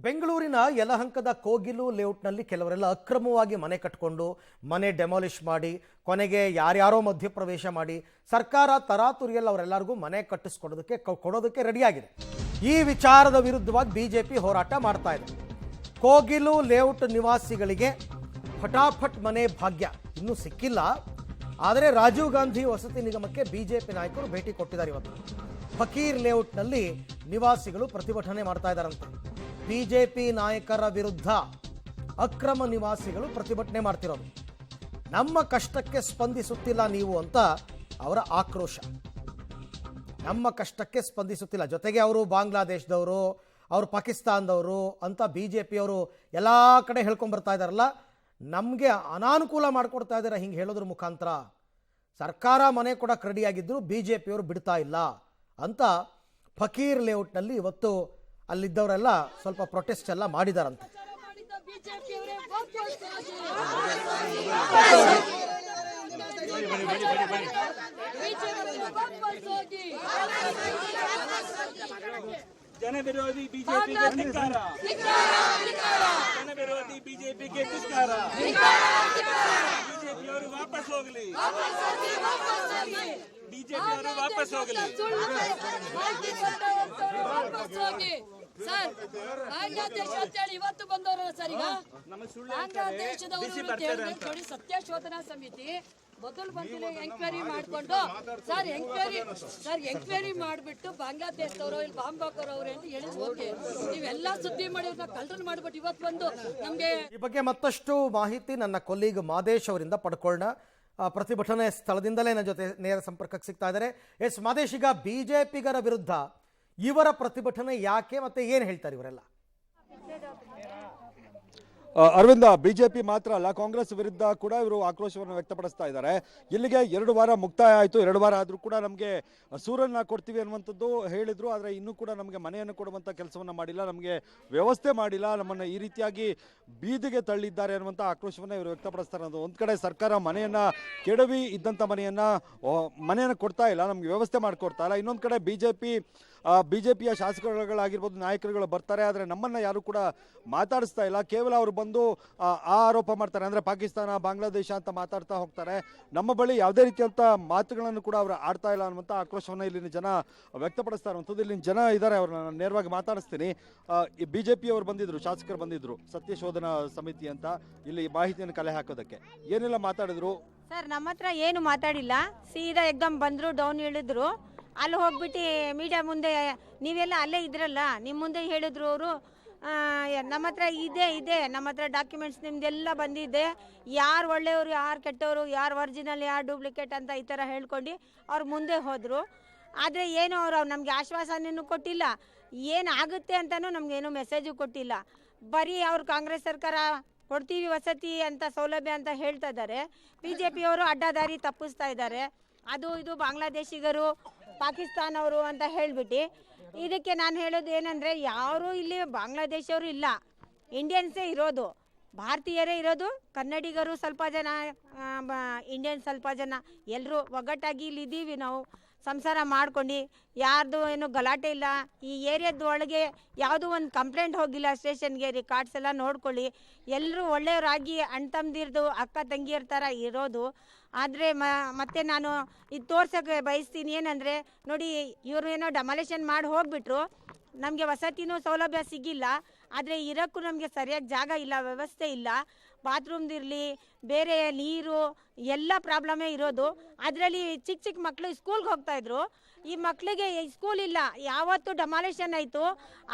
ಬೆಂಗಳೂರಿನ ಯಲಹಂಕದ ಕೋಗಿಲು ಲೇಔಟ್ನಲ್ಲಿ ಕೆಲವರೆಲ್ಲ ಅಕ್ರಮವಾಗಿ ಮನೆ ಕಟ್ಟಿಕೊಂಡು ಮನೆ ಡೆಮಾಲಿಷ್ ಮಾಡಿ ಕೊನೆಗೆ ಯಾರ್ಯಾರೋ ಮಧ್ಯಪ್ರವೇಶ ಮಾಡಿ ಸರ್ಕಾರ ತರಾತುರಿಯಲ್ಲಿ ಅವರೆಲ್ಲರಿಗೂ ಮನೆ ಕೊಡೋದಕ್ಕೆ ರೆಡಿಯಾಗಿದೆ. ಈ ವಿಚಾರದ ವಿರುದ್ಧವಾಗಿ ಬಿಜೆಪಿ ಹೋರಾಟ ಮಾಡ್ತಾ ಇದೆ. ಕೋಗಿಲು ಲೇಔಟ್ ನಿವಾಸಿಗಳಿಗೆ ಫಟಾಫಟ್ ಮನೆ ಭಾಗ್ಯ ಇನ್ನೂ ಸಿಕ್ಕಿಲ್ಲ. ಆದರೆ ರಾಜೀವ್ ಗಾಂಧಿ ವಸತಿ ನಿಗಮಕ್ಕೆ ಬಿಜೆಪಿ ನಾಯಕರು ಭೇಟಿ ಕೊಟ್ಟಿದ್ದಾರೆ. ಇವತ್ತು ಫಕೀರ್ ಲೇಔಟ್ನಲ್ಲಿ ನಿವಾಸಿಗಳು ಪ್ರತಿಭಟನೆ ಮಾಡ್ತಾ ಇದ್ದಾರಂತೆ. ಬಿಜೆಪಿ ನಾಯಕರ ವಿರುದ್ಧ ಅಕ್ರಮ ನಿವಾಸಿಗಳು ಪ್ರತಿಭಟನೆ ಮಾಡ್ತಿರೋದು. ನಮ್ಮ ಕಷ್ಟಕ್ಕೆ ಸ್ಪಂದಿಸುತ್ತಿಲ್ಲ ನೀವು ಅಂತ ಅವರ ಆಕ್ರೋಶ. ನಮ್ಮ ಕಷ್ಟಕ್ಕೆ ಸ್ಪಂದಿಸುತ್ತಿಲ್ಲ, ಜೊತೆಗೆ ಅವರು ಬಾಂಗ್ಲಾದೇಶದವರು, ಅವರು ಪಾಕಿಸ್ತಾನದವರು ಅಂತ ಬಿಜೆಪಿಯವರು ಎಲ್ಲ ಕಡೆ ಹೇಳ್ಕೊಂಡ್ಬರ್ತಾ ಇದ್ದಾರಲ್ಲ, ನಮಗೆ ಅನಾನುಕೂಲ ಮಾಡಿಕೊಡ್ತಾ ಇದ್ದಾರೆ. ಹಿಂಗೆ ಹೇಳೋದ್ರ ಮುಖಾಂತರ ಸರ್ಕಾರ ಮನೆ ಕೊಡಕ್ಕೆ ರೆಡಿಯಾಗಿದ್ದರು, ಬಿಜೆಪಿಯವರು ಬಿಡ್ತಾ ಇಲ್ಲ ಅಂತ ಫಕೀರ್ ಲೇಔಟ್ನಲ್ಲಿ ಇವತ್ತು ಅಲ್ಲಿದ್ದವರೆಲ್ಲ ಸ್ವಲ್ಪ ಪ್ರೊಟೆಸ್ಟ್ ಎಲ್ಲ ಮಾಡಿದಾರಂತೆ. ಜನ ವಿರೋಧಿ ಬಿಜೆಪಿಗೆ ಧಿಕ್ಕಾರ, ಜನ ವಿರೋಧಿ ಬಿಜೆಪಿಗೆ ಧಿಕ್ಕಾರ. ಬಿಜೆಪಿಯವರು ವಾಪಸ್ ಹೋಗಲಿ, ಬಿಜೆಪಿಯವರು ವಾಪಸ್ ಹೋಗಲಿ. ಸರ್, ಬಾಂಗ್ಲಾದೇಶ ಅಂತೇಳಿ ಇವತ್ತು ಬಂದವರಲ್ಲ ಸರ್. ಈಗ ಬಾಂಗ್ಲಾದೇಶದವರು ನೋಡಿ, ಸತ್ಯಶೋಧನಾ ಸಮಿತಿ ಮೊದಲು ಬಂದಿಲ್ಲ, ಎಂಕ್ವೈರಿ ಮಾಡಿಕೊಂಡು ಎಂಕ್ವೈರಿ ಮಾಡಿಬಿಟ್ಟು ಬಾಂಗ್ಲಾದೇಶದವರು ಇಲ್ಲಿ ಬಾಂಬ್ ಹಾಕೋರವ್ರೆ ಅಂತ ಹೇಳಿ ಹೋಗಿ ನೀವೆಲ್ಲ ಸುದ್ದಿ ಮಾಡಿ ಕಳ್ಳರನ್ನು ಮಾಡಿಬಿಟ್ಟು ಇವತ್ತು ಬಂದು ನಮಗೆ ಈ ಬಗ್ಗೆ ಮತ್ತಷ್ಟು ಮಾಹಿತಿ ನನ್ನ ಕೊಲೀಗ್ ಮಾದೇಶ್ ಅವರಿಂದ ಪಡ್ಕೊಳ್ಳೋಣ. ಪ್ರತಿಭಟನೆ ಸ್ಥಳದಿಂದಲೇ ನನ್ನ ಜೊತೆ ನೇರ ಸಂಪರ್ಕಕ್ಕೆ ಸಿಗ್ತಾ ಇದ್ದಾರೆ. ಎಸ್ ಮಾದೇಶ್, ಈಗ ಬಿಜೆಪಿಗರ ವಿರುದ್ಧ ಇವರ ಪ್ರತಿಭಟನೆ ಯಾಕೆ ಮತ್ತೆ ಏನು ಹೇಳ್ತಾರೆ ಇವರೆಲ್ಲ? ಅರವಿಂದ, ಬಿಜೆಪಿ ಮಾತ್ರ ಅಲ್ಲ, ಕಾಂಗ್ರೆಸ್ ವಿರುದ್ಧ ಕೂಡ ಇವರು ಆಕ್ರೋಶವನ್ನು ವ್ಯಕ್ತಪಡಿಸ್ತಾ ಇದ್ದಾರೆ. ಇಲ್ಲಿಗೆ 2 ವಾರ ಮುಕ್ತಾಯ ಆಯಿತು. 2 ವಾರ ಆದರೂ ಕೂಡ ನಮಗೆ ಸೂರನ್ನ ಕೊಡ್ತೀವಿ ಅನ್ನುವಂಥದ್ದು ಹೇಳಿದ್ರು. ಆದರೆ ಇನ್ನೂ ಕೂಡ ನಮಗೆ ಮನೆಯನ್ನು ಕೊಡುವಂಥ ಕೆಲಸವನ್ನು ಮಾಡಿಲ್ಲ, ನಮಗೆ ವ್ಯವಸ್ಥೆ ಮಾಡಿಲ್ಲ, ನಮ್ಮನ್ನು ಈ ರೀತಿಯಾಗಿ ಬೀದಿಗೆ ತಳ್ಳಿದ್ದಾರೆ ಅನ್ನುವಂಥ ಆಕ್ರೋಶವನ್ನು ಇವರು ವ್ಯಕ್ತಪಡಿಸ್ತಾರೆ. ಅನ್ನೋದು ಒಂದು ಕಡೆ ಸರ್ಕಾರ ಮನೆಯನ್ನು ಕೆಡವಿ ಇದ್ದಂಥ ಮನೆಯನ್ನು ಕೊಡ್ತಾ ಇಲ್ಲ, ನಮಗೆ ವ್ಯವಸ್ಥೆ ಮಾಡಿಕೊಡ್ತಾ ಇಲ್ಲ. ಇನ್ನೊಂದು ಕಡೆ ಬಿಜೆಪಿಯ ಶಾಸಕರುಗಳಾಗಿರ್ಬೋದು, ನಾಯಕರುಗಳು ಬರ್ತಾರೆ, ಆದರೆ ನಮ್ಮನ್ನು ಯಾರು ಕೂಡ ಮಾತಾಡಿಸ್ತಾ ಇಲ್ಲ. ಕೇವಲ ಅವರು ಬಂದು ಆರೋಪ ಮಾಡ್ತಾರೆ, ಅಂದರೆ ಪಾಕಿಸ್ತಾನ, ಬಾಂಗ್ಲಾದೇಶ ಅಂತ ಮಾತಾಡ್ತಾ ಹೋಗ್ತಾರೆ. ನಮ್ಮ ಬಳಿ ಯಾವುದೇ ರೀತಿಯಂಥ ಮಾತುಗಳನ್ನು ಕೂಡ ಅವರು ಆಡ್ತಾ ಇಲ್ಲ ಅನ್ನುವಂಥ ಆಕ್ರೋಶವನ್ನು ಇಲ್ಲಿನ ಜನ ವ್ಯಕ್ತಪಡಿಸ್ತಾ ಇರುವಂಥದ್ದು. ಇಲ್ಲಿನ ಜನ ಇದ್ದಾರೆ, ಅವ್ರನ್ನ ನೇರವಾಗಿ ಮಾತಾಡಿಸ್ತೀನಿ. ಬಿಜೆಪಿಯವರು ಬಂದಿದ್ರು, ಶಾಸಕರು ಬಂದಿದ್ರು ಸತ್ಯಶೋಧನಾ ಸಮಿತಿ ಅಂತ ಇಲ್ಲಿ ಮಾಹಿತಿಯನ್ನು ಕಲೆ ಹಾಕೋದಕ್ಕೆ. ಏನೆಲ್ಲ ಮಾತಾಡಿದ್ರು ಸರ್? ನಮ್ಮ ಹತ್ರ ಏನು ಮಾತಾಡಿಲ್ಲ, ಸೀದಾ ಎಕ್ದಮ್ ಬಂದರು, ಡೌನ್ ಹೇಳಿದ್ರು. ಅಲ್ಲಿ ಹೋಗ್ಬಿಟ್ಟು ಮೀಡಿಯಾ ಮುಂದೆ ನೀವೆಲ್ಲ ಅಲ್ಲೇ ಇದ್ರಲ್ಲ, ನಿಮ್ಮ ಮುಂದೆ ಹೇಳಿದ್ರು ಅವರು, ನಮ್ಮ ಹತ್ರ ಇದೆ ನಮ್ಮ ಹತ್ರ ಡಾಕ್ಯುಮೆಂಟ್ಸ್ ನಿಮ್ದೆಲ್ಲ ಬಂದಿದೆ, ಯಾರು ಒಳ್ಳೆಯವರು ಯಾರು ಕೆಟ್ಟವರು, ಯಾರು ಒರಿಜಿನಲ್ ಯಾರು ಡೂಪ್ಲಿಕೇಟ್ ಅಂತ ಈ ಥರ ಹೇಳ್ಕೊಂಡು ಅವ್ರು ಮುಂದೆ ಹೋದರು. ಆದರೆ ಏನು ಅವರು ನಮಗೆ ಆಶ್ವಾಸನೆಯೂ ಕೊಟ್ಟಿಲ್ಲ, ಏನಾಗುತ್ತೆ ಅಂತಲೂ ನಮಗೇನು ಮೆಸೇಜು ಕೊಟ್ಟಿಲ್ಲ. ಬರೀ ಅವ್ರು ಕಾಂಗ್ರೆಸ್ ಸರ್ಕಾರ ಕೊಡ್ತೀವಿ ವಸತಿ ಅಂತ ಸೌಲಭ್ಯ ಅಂತ ಹೇಳ್ತಾ ಇದ್ದಾರೆ. ಬಿಜೆಪಿಯವರು ಅಡ್ಡದಾರಿ ತಪ್ಪಿಸ್ತಾ ಇದ್ದಾರೆ. ಅದು ಇದು ಬಾಂಗ್ಲಾದೇಶಿಗರು, ಪಾಕಿಸ್ತಾನವರು ಅಂತ ಹೇಳಿಬಿಟ್ಟು. ಇದಕ್ಕೆ ನಾನು ಹೇಳೋದು ಏನಂದರೆ, ಯಾರೂ ಇಲ್ಲಿ ಬಾಂಗ್ಲಾದೇಶವರು ಇಲ್ಲ, ಇಂಡಿಯನ್ಸೇ ಇರೋದು, ಭಾರತೀಯರೇ ಇರೋದು. ಕನ್ನಡಿಗರು ಸ್ವಲ್ಪ ಜನ, ಇಂಡಿಯನ್ ಸ್ವಲ್ಪ ಜನ, ಎಲ್ಲರೂ ಒಗ್ಗಟ್ಟಾಗಿ ಇಲ್ಲಿ ಇದ್ದೀವಿ. ನಾವು ಸಂಸಾರ ಮಾಡ್ಕೊಂಡು ಯಾರ್ದು ಏನು ಗಲಾಟೆ ಇಲ್ಲ. ಈ ಏರಿಯಾದ ಒಳಗೆ ಯಾವುದೂ ಒಂದು ಕಂಪ್ಲೇಂಟ್ ಹೋಗಿಲ್ಲ ಸ್ಟೇಷನ್ಗೆ. ರಿಕಾರ್ಡ್ಸ್ ಎಲ್ಲ ನೋಡ್ಕೊಳ್ಳಿ, ಎಲ್ಲರೂ ಒಳ್ಳೆಯವರಾಗಿ ಅಣ್ಣ ತಮ್ಮದಿರ್ದು ಅಕ್ಕ ತಂಗಿಯರ ಥರ ಇರೋದು. ಆದರೆ ಮತ್ತೆ ನಾನು ಇದು ತೋರ್ಸೋಕ್ಕೆ ಬಯಸ್ತೀನಿ ಏನಂದರೆ, ನೋಡಿ ಇವರು ಏನೋ ಡೆಮಾಲಿಷನ್ ಮಾಡಿ ಹೋಗ್ಬಿಟ್ರು, ನಮಗೆ ವಸತಿನೂ ಸೌಲಭ್ಯ ಸಿಗಿಲ್ಲ. ಆದರೆ ಇರೋಕ್ಕೂ ನಮಗೆ ಸರಿಯಾಗಿ ಜಾಗ ಇಲ್ಲ, ವ್ಯವಸ್ಥೆ ಇಲ್ಲ, ಬಾತ್ರೂಮ್ದಿರಲಿ ಬೇರೆ ನೀರು ಎಲ್ಲ ಪ್ರಾಬ್ಲಮೇ ಇರೋದು. ಅದರಲ್ಲಿ ಚಿಕ್ಕ ಮಕ್ಕಳು ಸ್ಕೂಲ್ಗೆ ಹೋಗ್ತಾಯಿದ್ರು, ಈ ಮಕ್ಕಳಿಗೆ ಸ್ಕೂಲ್ ಇಲ್ಲ. ಯಾವತ್ತು ಡೆಮಾಲಿಷನ್ ಆಯಿತು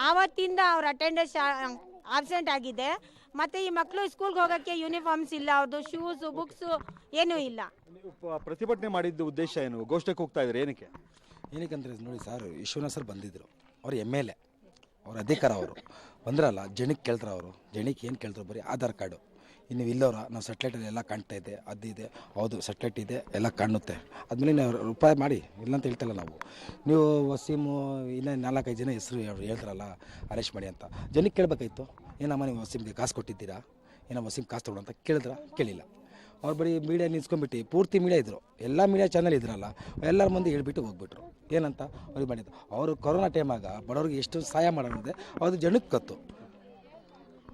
ಆವತ್ತಿಂದ ಅವ್ರ ಅಟೆಂಡೆನ್ಸ್ ಆಬ್ಸೆಂಟ್ ಆಗಿದೆ. ಮತ್ತು ಈ ಮಕ್ಕಳು ಸ್ಕೂಲ್ಗೆ ಹೋಗೋಕ್ಕೆ ಯೂನಿಫಾರ್ಮ್ಸ್ ಇಲ್ಲ, ಅವ್ರದ್ದು ಶೂಸು ಬುಕ್ಸು ಏನೂ ಇಲ್ಲ. ಪ್ರತಿಭಟನೆ ಮಾಡಿದ್ದು ಉದ್ದೇಶ ಏನು? ಗೋಷ್ಠಿಗೆ ಹೋಗ್ತಾ ಇದ್ದಾರೆ ಏನಕ್ಕೆ ನೋಡಿ ಸರ್, ವಿಶ್ವನಾಥ್ ಸರ್ ಬಂದಿದ್ದರು, ಅವ್ರು MLA, ಅವ್ರ ಅಧಿಕಾರ, ಅವರು ಬಂದ್ರಲ್ಲ, ಜನಕ್ಕೆ ಕೇಳ್ತಾರೆ. ಅವರು ಜನಕ್ಕೆ ಏನು ಕೇಳ್ತಾರೆ? ಬರೀ ಆಧಾರ್ ಕಾರ್ಡು. ಇನ್ನು ಇಲ್ಲವ್ರ ನಾವು ಸೆಟ್ಲೈಟಲ್ಲಿ ಎಲ್ಲ ಕಾಣ್ತಾ ಇದೆ, ಅದಿದೆ, ಹೌದು ಸೆಟ್ಲೈಟ್ ಇದೆ, ಎಲ್ಲ ಕಾಣುತ್ತೆ. ಆದಮೇಲೆ ನೀವು ರೂಪಾಯಿ ಮಾಡಿ ಇಲ್ಲ ಅಂತ ಹೇಳ್ತಲ್ಲ ನಾವು. ನೀವು ವಸೀಮು ಇನ್ನೂ 4-5 ಜನ ಹೆಸರು ಹೇಳ್ತಾರಲ್ಲ ಅರೆಸ್ಟ್ ಮಾಡಿ ಅಂತ. ಜನಕ್ಕೆ ಕೇಳಬೇಕಾಯ್ತು, ಏನಮ್ಮ ನೀವು ವಸೀಮ್ಗೆ ಕಾಸು ಕೊಟ್ಟಿದ್ದೀರಾ, ಏನೋ ವಸೀಮ್ ಕಾಸು ತೊಗೊಳ್ಳೋ ಅಂತ ಕೇಳಿಲ್ಲ. ಅವ್ರು ಬರೀ ಮೀಡಿಯಾ ನಿಲ್ಸ್ಕೊಂಡ್ಬಿಟ್ಟು, ಪೂರ್ತಿ ಮೀಡಿಯಾ ಇದ್ದರು, ಎಲ್ಲ ಮೀಡಿಯಾ ಚಾನಲ್ ಇದ್ರಲ್ಲ, ಎಲ್ಲರ ಮುಂದೆ ಹೇಳ್ಬಿಟ್ಟು ಹೋಗ್ಬಿಟ್ರು. ಏನಂತ ಅವ್ರಿಗೆ ಮಾಡಿದ್ದು, ಅವರು ಕೊರೋನಾ ಟೈಮಾಗ ಬಡವ್ರಿಗೆ ಎಷ್ಟು ಸಹಾಯ ಮಾಡೋದಿದೆ ಅದು ಜನಕ್ಕೆ ಗೊತ್ತು.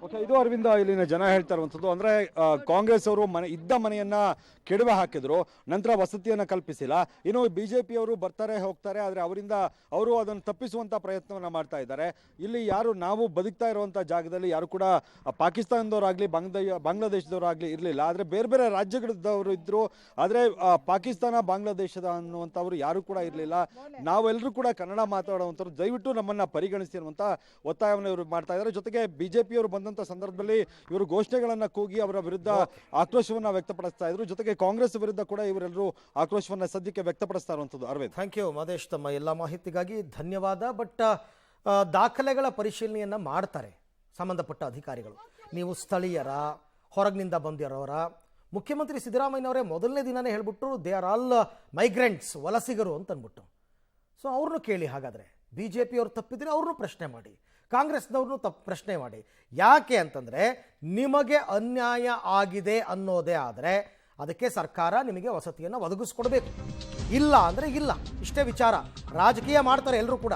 ಓಕೆ, ಇದು ಅರವಿಂದ ಇಲ್ಲಿನ ಜನ ಹೇಳ್ತಾ ಇರುವಂಥದ್ದು. ಅಂದ್ರೆ ಕಾಂಗ್ರೆಸ್ ಅವರು ಇದ್ದ ಮನೆಯನ್ನ ಕೆಡವೆ ಹಾಕಿದ್ರು, ನಂತರ ವಸತಿಯನ್ನ ಕಲ್ಪಿಸಿಲ್ಲ. ಇನ್ನು ಬಿಜೆಪಿ ಅವರು ಬರ್ತಾರೆ ಹೋಗ್ತಾರೆ, ಆದ್ರೆ ಅವರು ಅದನ್ನು ತಪ್ಪಿಸುವಂತ ಪ್ರಯತ್ನವನ್ನ ಮಾಡ್ತಾ ಇದ್ದಾರೆ. ಇಲ್ಲಿ ಯಾರು ನಾವು ಬದುಕ್ತಾ ಇರುವಂತ ಜಾಗದಲ್ಲಿ ಯಾರು ಕೂಡ ಪಾಕಿಸ್ತಾನದವರಾಗ್ಲಿ ಬಾಂಗ್ಲಾದೇಶದವರಾಗ್ಲಿ ಇರಲಿಲ್ಲ. ಆದ್ರೆ ಬೇರೆ ಬೇರೆ ರಾಜ್ಯಗಳದವರು ಇದ್ರು, ಆದ್ರೆ ಪಾಕಿಸ್ತಾನ ಬಾಂಗ್ಲಾದೇಶದ ಅನ್ನುವಂಥವ್ರು ಯಾರು ಕೂಡ ಇರಲಿಲ್ಲ. ನಾವೆಲ್ಲರೂ ಕೂಡ ಕನ್ನಡ ಮಾತಾಡುವಂಥವ್ರು, ದಯವಿಟ್ಟು ನಮ್ಮನ್ನ ಪರಿಗಣಿಸಿ ಅನ್ನುವಂಥ ಒತ್ತಾಯವನ್ನು ಇವರು ಮಾಡ್ತಾ ಇದ್ದಾರೆ. ಜೊತೆಗೆ ಬಿಜೆಪಿ ಅವರು ಬಂದಂತ ಸಂದರ್ಭದಲ್ಲಿ ಇವರು ಘೋಷಣೆಗಳನ್ನ ಕೂಗಿ ಅವರ ವಿರುದ್ಧ ಆಕ್ರೋಶವನ್ನ ವ್ಯಕ್ತಪಡಿಸ್ತಾ ಇದ್ರು. ಜೊತೆಗೆ ಕಾಂಗ್ರೆಸ್ ವಿರುದ್ಧ ಕೂಡ ಇವರೆಲ್ಲರೂ ಆಕ್ರೋಶವನ್ನ ಸದ್ಯಕ್ಕೆ ವ್ಯಕ್ತಪಡಿಸ್ತಾ ಇರುವಂಥದ್ದು. ಅರವಿಂದ್, ಥ್ಯಾಂಕ್ ಯು ಮಹೇಶ್, ತಮ್ಮ ಎಲ್ಲ ಮಾಹಿತಿಗಾಗಿ ಧನ್ಯವಾದ. ಬಟ್ ದಾಖಲೆಗಳ ಪರಿಶೀಲನೆಯನ್ನ ಮಾಡ್ತಾರೆ ಸಂಬಂಧಪಟ್ಟ ಅಧಿಕಾರಿಗಳು. ನೀವು ಸ್ಥಳೀಯರ, ಹೊರಗಿನಿಂದ ಬಂದಿರೋರ, ಮುಖ್ಯಮಂತ್ರಿ ಸಿದ್ದರಾಮಯ್ಯನವರೇ ಮೊದಲನೇ ದಿನನೇ ಹೇಳ್ಬಿಟ್ಟು ದೇ ಆರ್ ಆಲ್ ಮೈಗ್ರೆಂಟ್ಸ್, ವಲಸಿಗರು ಅಂತ ಅಂದ್ಬಿಟ್ಟು. ಸೊ ಅವ್ರನ್ನೂ ಕೇಳಿ, ಹಾಗಾದರೆ ಬಿ ಜೆ ಪಿಯವರು ತಪ್ಪಿದ್ರೆ ಅವ್ರನ್ನೂ ಪ್ರಶ್ನೆ ಮಾಡಿ, ಕಾಂಗ್ರೆಸ್ನವ್ರನ್ನೂ ಪ್ರಶ್ನೆ ಮಾಡಿ. ಯಾಕೆ ಅಂತಂದರೆ ನಿಮಗೆ ಅನ್ಯಾಯ ಆಗಿದೆ ಅನ್ನೋದೇ ಆದರೆ ಅದಕ್ಕೆ ಸರ್ಕಾರ ನಿಮಗೆ ವಸತಿಯನ್ನು ಒದಗಿಸ್ಕೊಡ್ಬೇಕು. ಇಲ್ಲ ಅಂದರೆ ಇಲ್ಲ, ಇಷ್ಟೇ ವಿಚಾರ. ರಾಜಕೀಯ ಮಾಡ್ತಾರೆ ಎಲ್ಲರೂ ಕೂಡ.